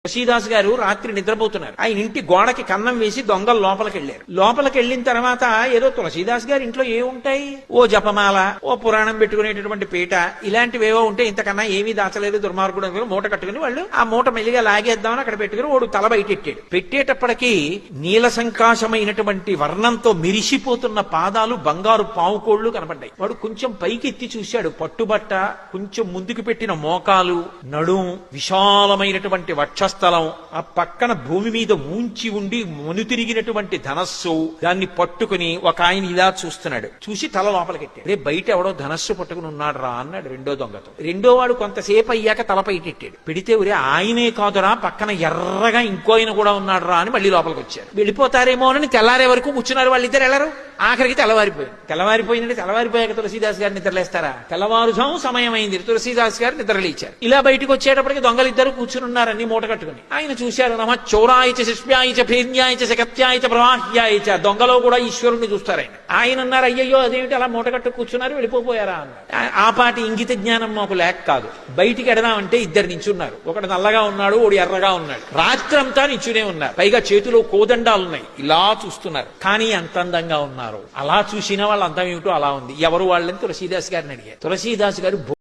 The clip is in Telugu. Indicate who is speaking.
Speaker 1: తులసీదాస్ గారు రాత్రి నిద్రపోతున్నారు. ఆయన ఇంటి గోడకి కన్నం వేసి దొంగలు లోపలికి వెళ్లారు. లోపలికి వెళ్ళిన తర్వాత ఏదో తులసీదాస్ గారి ఇంట్లో ఏముంటాయి, ఓ జపమాల, ఓ పురాణం పెట్టుకునేటటువంటి పీట, ఇలాంటివేవో ఉంటే ఇంతకన్నా ఏమీ దాచలేదు దుర్మార్గుడు అనుకుని మూట కట్టుకుని వాళ్ళు ఆ మూట మెల్లిగా లాగేద్దామని అక్కడ పెట్టుకుని ఓడు తల బయటెట్టాడు. పెట్టేటప్పటికీ నీల సంకాశమైనటువంటి వర్ణంతో మెరిసిపోతున్న పాదాలు, బంగారు పావుకోళ్లు కనపడ్డాయి. వాడు కొంచెం పైకి ఎత్తి చూశాడు. పట్టుబట్ట, కొంచెం ముందుకు పెట్టిన మోకాలు, నడుం, విశాలమైనటువంటి వక్షస్థలం, ఆ పక్కన భూమి మీద ఊంచి ఉండి మనుతిరిగినటువంటి ధనస్సు, దాన్ని పట్టుకుని ఒక ఆయన ఇలా చూస్తున్నాడు. చూసి తల లోపలికెట్టాడు. రే బయట ఎవడో ధనస్సు పట్టుకుని ఉన్నాడు రా అన్నాడు రెండో దొంగతో. రెండో వాడు కొంతసేపు అయ్యాక తల పైటెట్టాడు. పెడితే ఒరే ఆయనే కాదురా, పక్కన ఎర్రగా ఇంకో ఆయన కూడా ఉన్నాడు రా అని మళ్ళీ లోపలికి వచ్చారు. వెళ్ళిపోతారేమో అని తెల్లారే వరకు కూర్చున్నారు. వాళ్ళిద్దరు వెళ్ళరు. ఆఖరికి తెల్లవారిపోయిందంటే తెల్లవారిపోయాక తులసీదాస్ గారు నిద్రలేస్తారా? తెల్లవారుజాము సమయం అయింది. తులసీదాస్ గారు నిద్రలేచారు. ఇలా బయటకు వచ్చేటప్పటికి దొంగలు ఇద్దరు కూర్చుని ఉన్నారని మూట కట్టుకుని. ఆయన చూశారు. నమ చౌరాయచ శిష్యాయచ భేన్యాయచ శకత్యాయచ ప్రవాహ్యాయచ. దొంగలో కూడా ఈశ్వరుణ్ణి చూస్తారు. ఆయన అన్నారు, అయ్యయ్యో అదేమిటి అలా మూట కట్టు కూర్చున్నారు, వెళ్ళిపోయారా అన్నారు. ఆ పాటి ఇంగిత జ్ఞానం మాకు లేక కాదు. బయటికి ఎడదామంటే ఇద్దరు నించున్నారు. ఒకడు నల్లగా ఉన్నాడు, ఒకడు ఎర్రగా ఉన్నాడు. రాత్రంతా నించునే ఉన్నారు. పైగా చేతిలో కోదండాలున్నాయి. ఇలా చూస్తున్నారు. కానీ ఎంత అందంగా ఉన్నారు. అలా చూసిన వాళ్ళ అంతం ఏమిటో అలా ఉంది. ఎవరు వాళ్ళని తులసీదాస్ గారిని అడిగారు. తులసీదాస్ గారు